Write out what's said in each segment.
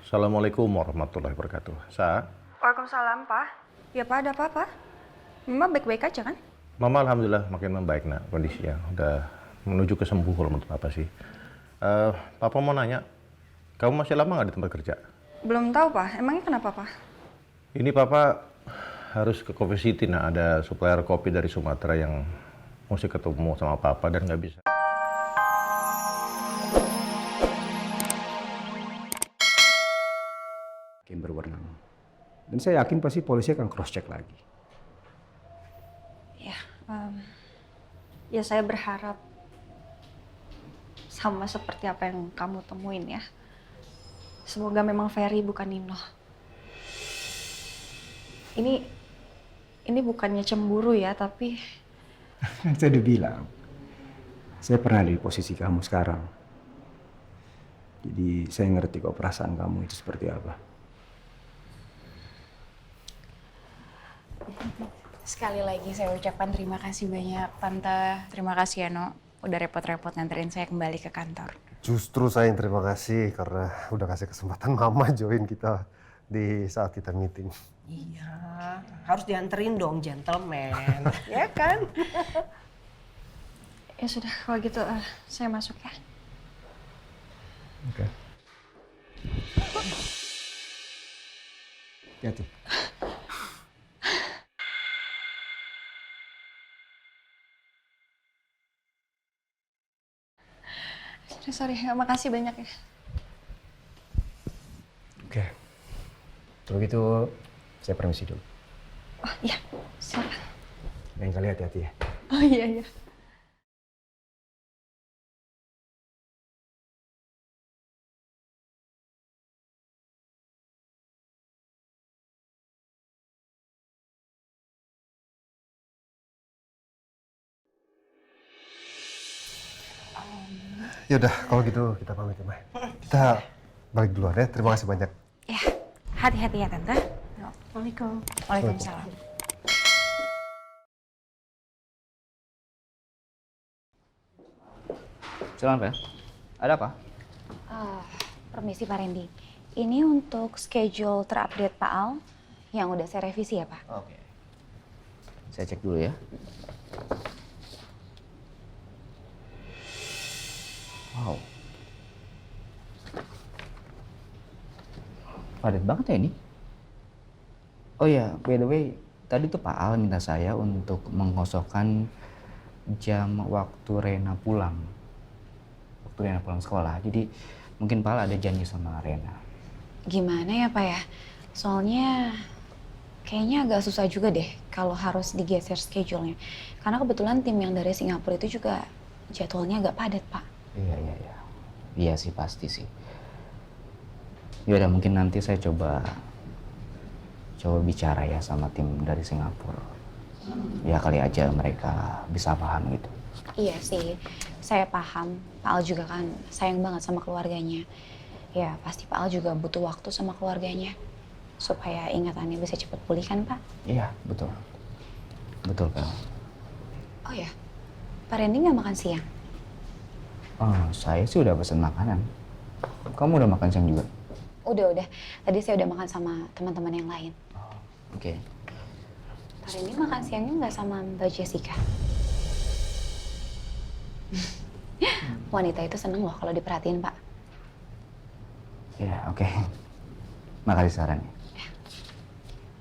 Assalamualaikum warahmatullahi wabarakatuh. Waalaikumsalam, Pak. Ya, Pak, ada apa, Pak? Mama baik-baik aja, kan? Mama alhamdulillah makin membaik nak kondisinya. Udah menuju kesembuh kalau menurut Papa sih. Papa mau nanya, kamu masih lama nggak di tempat kerja? Belum tahu, Pak. Emangnya kenapa, Pak? Ini Papa harus ke Coffee City nak, ada supplier kopi dari Sumatera yang mesti ketemu sama Papa dan nggak bisa. Yang berwenang. Dan saya yakin pasti polisi akan cross check lagi. Ya, ya saya berharap sama seperti apa yang kamu temuin ya. Semoga memang Ferry bukan Nino. Ini bukannya cemburu ya, tapi Saya udah bilang, saya pernah di posisi kamu sekarang. Jadi saya ngerti kok perasaan kamu itu seperti apa. Sekali lagi saya ucapkan terima kasih banyak Tante. Terima kasih ya No, udah repot-repot nganterin saya kembali ke kantor. Justru saya yang terima kasih karena udah kasih kesempatan Mama join kita di saat kita meeting. Iya, harus dianterin dong gentleman, ya kan? ya sudah kalau gitu saya masuk ya. Oke. Hati-hati. Sorry, makasih banyak ya. Oke. Kalau gitu saya permisi dulu. Oh iya, silakan. Lain kali hati-hati ya. Oh iya, iya. Ya udah, kalau gitu kita pamit ya, Mai. Kita balik duluan ya. Terima kasih banyak. Ya, hati-hati ya Tante. Assalamualaikum. Waalaikumsalam. Silakan, Pak. Ada apa? Permisi Pak Randy. Ini untuk schedule terupdate Pak Al yang udah saya revisi ya Pak. Oke. Saya cek dulu ya. Wow. Padat banget ya ini. Oh ya, by the way, tadi tuh Pak Al minta saya untuk mengosongkan jam waktu Rena pulang. Waktu Rena pulang sekolah. Jadi mungkin Pak Al ada janji sama Rena. Gimana ya Pak ya? Soalnya kayaknya agak susah juga deh kalau harus digeser schedule-nya. Karena kebetulan tim yang dari Singapura itu juga jadwalnya agak padat Pak. Iya. Iya sih, pasti sih. Yaudah, mungkin nanti saya coba bicara ya sama tim dari Singapura. Ya kali aja mereka bisa paham gitu. Iya sih, saya paham. Pak Al juga kan sayang banget sama keluarganya. Ya pasti Pak Al juga butuh waktu sama keluarganya. Supaya ingatannya bisa cepat pulih kan Pak? Iya, betul. Betul, Kak. Oh ya, Pak Randy nggak makan siang? Oh, saya sih udah pesen makanan. Kamu udah makan siang juga? Udah. Tadi saya udah makan sama teman-teman yang lain. Oke. Pak Randy makan siangnya nggak sama Mbak Jessica? Wanita itu seneng loh kalau diperhatiin Pak. Iya, oke. Makasih sarannya.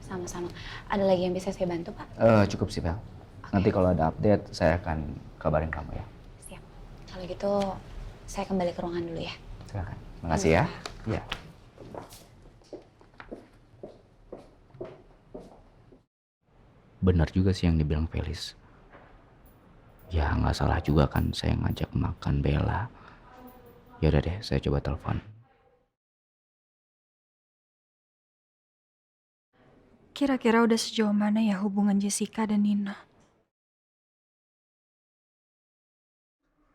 Sama-sama. Ada lagi yang bisa saya bantu Pak? Cukup sih, Bel. Nanti kalau ada update, saya akan kabarin kamu ya. Siap. Kalau gitu, saya kembali ke ruangan dulu ya. Silakan. Makasih ya. Iya. Benar juga sih yang dibilang Felis. Ya nggak salah juga kan saya ngajak makan Bella. Ya udah deh, saya coba telepon. Kira-kira udah sejauh mana ya hubungan Jessica dan Nino?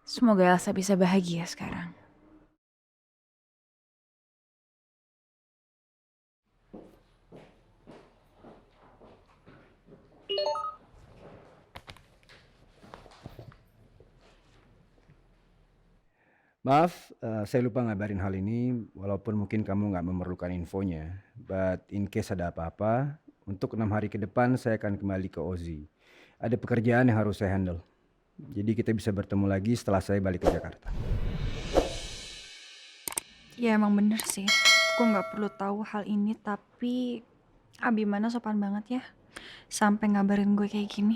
Semoga Elsa bisa bahagia sekarang. Maaf, saya lupa ngabarin hal ini, walaupun mungkin kamu nggak memerlukan infonya. But in case ada apa-apa, untuk 6 hari ke depan saya akan kembali ke Ozi. Ada pekerjaan yang harus saya handle. Jadi kita bisa bertemu lagi setelah saya balik ke Jakarta. Ya emang bener sih. Gue nggak perlu tahu hal ini, tapi Abimana sopan banget ya. Sampai ngabarin gue kayak gini.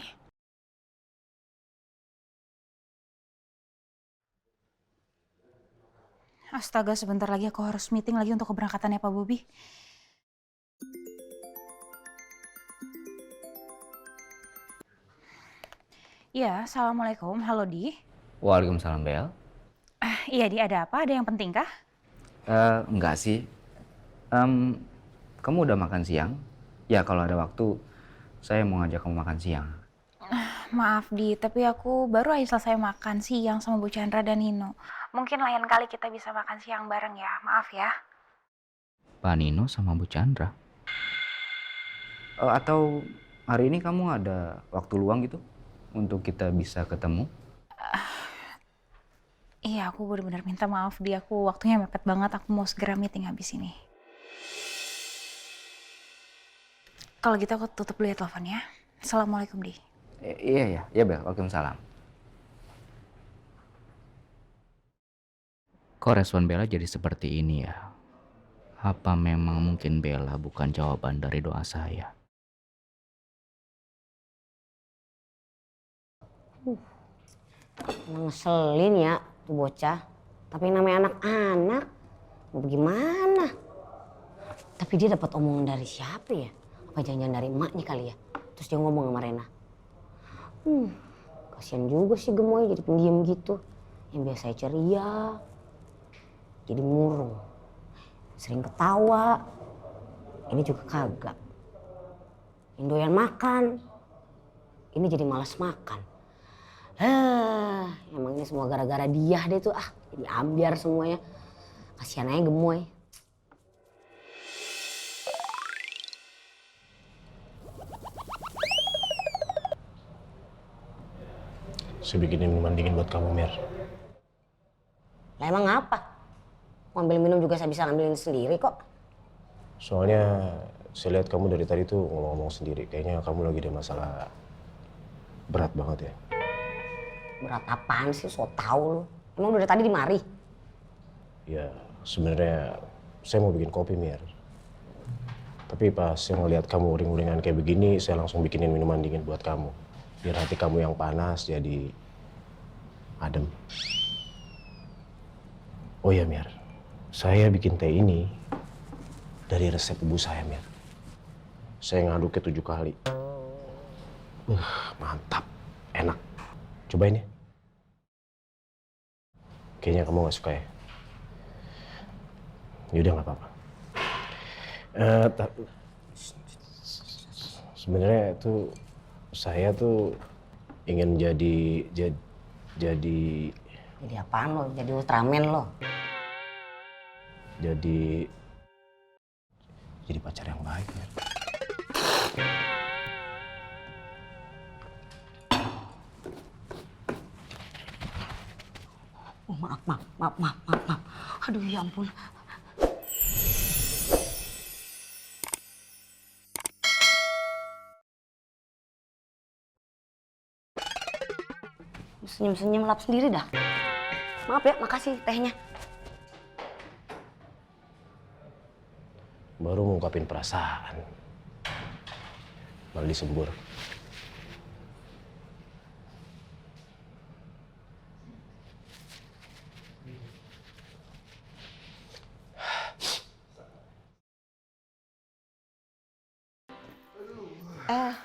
Astaga, sebentar lagi aku harus meeting lagi untuk keberangkatannya Pak Bobi. Iya, Assalamualaikum. Halo, Di. Waalaikumsalam, Bel. Iya, Di. Ada apa? Ada yang penting kah? Enggak sih. Kamu udah makan siang? Ya, kalau ada waktu, saya mau ngajak kamu makan siang. Maaf, Di. Tapi aku baru aja selesai makan siang sama Bu Chandra dan Nino. Mungkin lain kali kita bisa makan siang bareng ya. Maaf ya. Pak Nino sama Bu Chandra? Atau hari ini kamu ada waktu luang gitu? Untuk kita bisa ketemu? Iya, aku benar-benar minta maaf, Di. Aku waktunya mepet banget. Aku mau segera meeting habis ini. Kalau gitu aku tutup dulu ya teleponnya. Assalamualaikum, Di. Iya, Bel. Waalaikumsalam. Kok respon Bella jadi seperti ini ya? Apa memang mungkin Bella bukan jawaban dari doa saya? Ngeselin ya tuh bocah. Tapi yang namanya anak-anak, mau bagaimana? Tapi dia dapat omongan dari siapa ya? Apa jangan-jangan dari emaknya kali ya? Terus dia ngomong sama Rena. Kasian juga sih gemoy jadi pendiam gitu. Yang biasanya ceria, jadi murung. Sering ketawa. Ini juga kagak. Yang doyan makan, ini jadi malas makan. Emang ini semua gara-gara dia deh tuh. Jadi ambiar semuanya. Kasian aja gemoy. Saya bikinin minuman dingin buat kamu, Mir. Lah emang apa? Mau ambil minum juga saya bisa ngambilin sendiri kok. Soalnya saya lihat kamu dari tadi tuh ngomong-ngomong sendiri. Kayaknya kamu lagi ada masalah berat banget ya. Berat apaan sih? So tau lu. Emang udah dari tadi di mari? Ya sebenarnya saya mau bikin kopi, Mir. Tapi pas saya ngeliat kamu uring-uringan kayak begini, saya langsung bikinin minuman dingin buat kamu. Biar hati kamu yang panas jadi adem. Oh ya, Mir. Saya bikin teh ini dari resep ibu saya, Mir. Saya ngaduknya 7 kali. Mantap. Enak. Cobain ya. Kayaknya kamu gak suka ya? Yaudah gak apa-apa. Sebenarnya tuh saya tuh ingin jadi Jadi apaan lo? Jadi Ultraman lo? jadi pacar yang baik, Mir. Oh maaf. Aduh ya ampun. Senyum-senyum lap sendiri dah. Maaf ya, makasih tehnya. Baru ngungkapin perasaan. Malah disembur.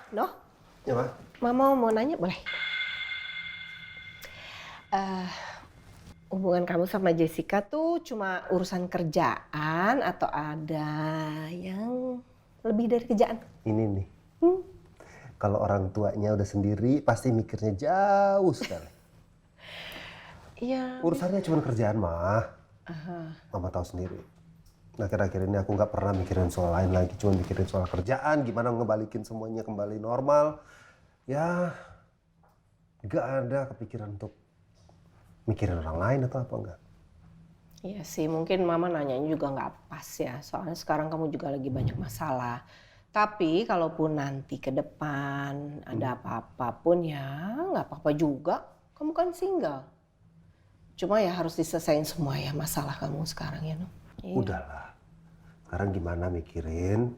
Noh, Ya, Ma? Mama mau nanya boleh? Hubungan kamu sama Jessica tuh cuma urusan kerjaan atau ada yang lebih dari kerjaan? Ini nih. Kalau orang tuanya udah sendiri, pasti mikirnya jauh sekali. Iya. Urusannya cuma kerjaan, Ma. Mama tahu sendiri. Nah, akhir-akhir ini aku nggak pernah mikirin soal lain lagi. Cuma mikirin soal kerjaan, gimana ngebalikin semuanya kembali normal. Ya, nggak ada kepikiran untuk mikirin orang lain atau apa enggak. Iya sih, mungkin mama nanyanya juga nggak pas ya. Soalnya sekarang kamu juga lagi banyak masalah. Tapi kalaupun nanti ke depan ada apa-apa pun ya nggak apa-apa juga. Kamu kan single. Cuma ya harus diselesain semua ya masalah kamu sekarang ya, no? Iya. Udahlah. Sekarang gimana mikirin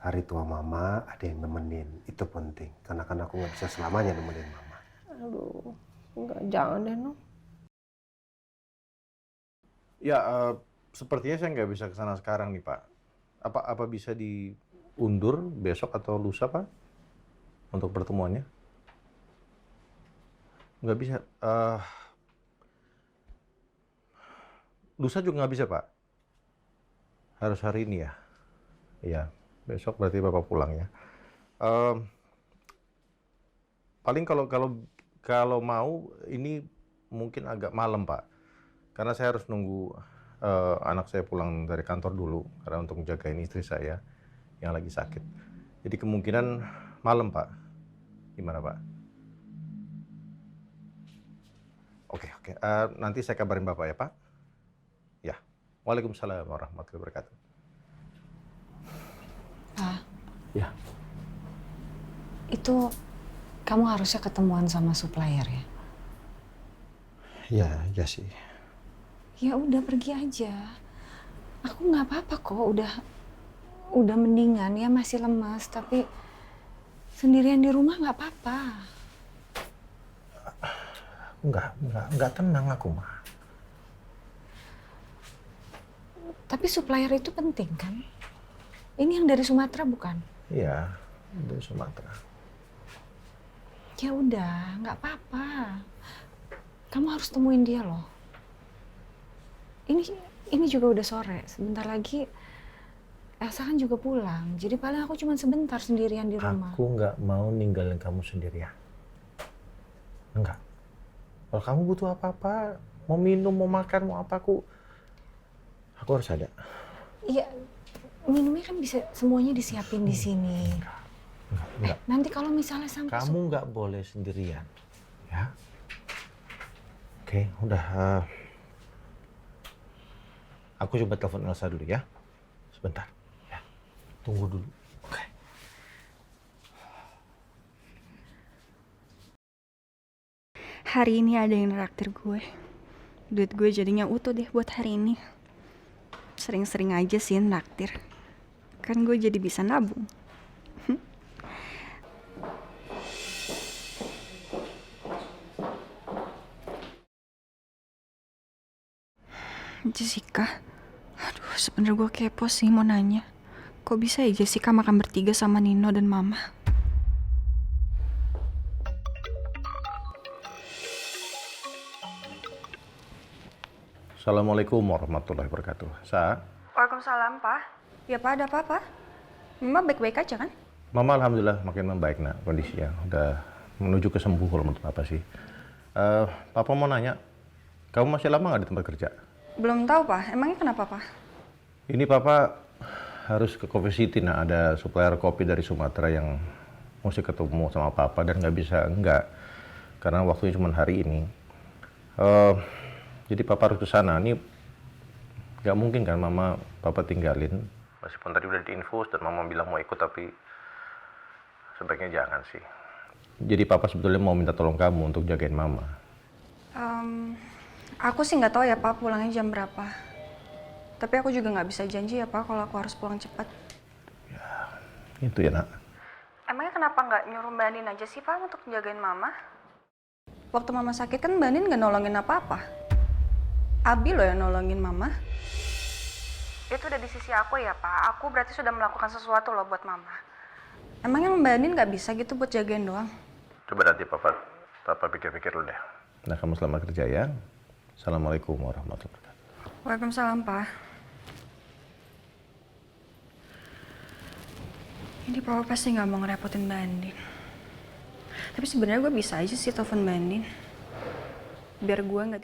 hari tua mama ada yang nemenin. Itu penting. Karena kan aku nggak bisa selamanya nemenin mama. Aduh, enggak, jangan deh, no. Ya, sepertinya saya nggak bisa ke sana sekarang nih, Pak. Apa bisa diundur besok atau lusa, Pak? Untuk pertemuannya? Nggak bisa. Lusa juga nggak bisa, Pak. Harus hari ini ya. Iya, besok berarti Bapak pulang ya. Paling kalau mau ini mungkin agak malam, Pak. Karena saya harus nunggu anak saya pulang dari kantor dulu karena untuk menjagain istri saya yang lagi sakit. Jadi kemungkinan malam, Pak. Gimana, Pak? Oke. Nanti saya kabarin Bapak ya, Pak. Ya. Waalaikumsalam warahmatullahi wabarakatuh. Pak, Ya. itu kamu harusnya ketemuan sama supplier ya? Ya sih. Ya udah pergi aja. Aku nggak apa-apa kok, udah mendingan ya, masih lemas tapi sendirian di rumah nggak apa-apa. Enggak tenang aku, mah. Tapi supplier itu penting kan? Ini yang dari Sumatera bukan? Iya, dari Sumatera. Ya udah, nggak apa-apa. Kamu harus temuin dia loh. Ini juga udah sore. Sebentar lagi Elsa kan juga pulang. Jadi paling aku cuma sebentar sendirian di rumah. Aku nggak mau ninggalin kamu sendirian. Enggak. Kalau kamu butuh apa-apa, mau minum, mau makan, mau apa, aku harus ada. Iya, minumnya kan bisa semuanya disiapin di sini. Enggak. Nanti kalau misalnya sampai Kamu nggak boleh sendirian, ya? Oke, udah. Aku coba telepon Elsa dulu ya. Sebentar. Ya. Tunggu dulu. Oke. Hari ini ada yang neraktir gue. Duit gue jadinya utuh deh buat hari ini. Sering-sering aja sih neraktir. Kan gue jadi bisa nabung. Jessica, aduh sebenernya gue kepo sih mau nanya. Kok bisa ya Jessica makan bertiga sama Nino dan Mama? Assalamualaikum warahmatullahi wabarakatuh. Sa? Waalaikumsalam, Pak. Ya, Pak, ada apa-apa? Mama baik-baik aja kan? Mama alhamdulillah makin membaik, nak, kondisinya. Udah menuju kesembuhan menurut Papa sih. Papa mau nanya, kamu masih lama nggak di tempat kerja? Belum tahu, Pak. Emangnya kenapa, Pak? Ini Papa harus ke Coffee City, nah ada supplier kopi dari Sumatera yang mesti ketemu sama Papa dan nggak bisa enggak karena waktunya cuma hari ini. Jadi Papa harus ke sana. Ini nggak mungkin kan Mama Papa tinggalin. Meskipun tadi udah diinfus dan Mama bilang mau ikut tapi sebaiknya jangan sih. Jadi Papa sebetulnya mau minta tolong kamu untuk jagain Mama. Aku sih nggak tahu ya, Pak, pulangnya jam berapa. Tapi aku juga nggak bisa janji ya, Pak, kalau aku harus pulang cepat. Ya, itu ya, nak. Emangnya kenapa nggak nyuruh Mbak Andin aja sih, Pak, untuk jagain Mama? Waktu Mama sakit kan Mbak Andin nggak nolongin apa-apa. Abi loh yang nolongin Mama. Itu udah di sisi aku ya, Pak. Aku berarti sudah melakukan sesuatu loh buat Mama. Emangnya Mbak Andin nggak bisa gitu buat jagain doang? Coba nanti Papa pikir-pikir dulu deh. Nah, kamu selamat kerja ya. Assalamualaikum warahmatullahi wabarakatuh. Waalaikumsalam, Pak. Ini Papa pasti nggak mau ngerepotin Mbak Andin. Tapi sebenarnya gue bisa aja sih telepon Mbak Andin. Biar gue nggak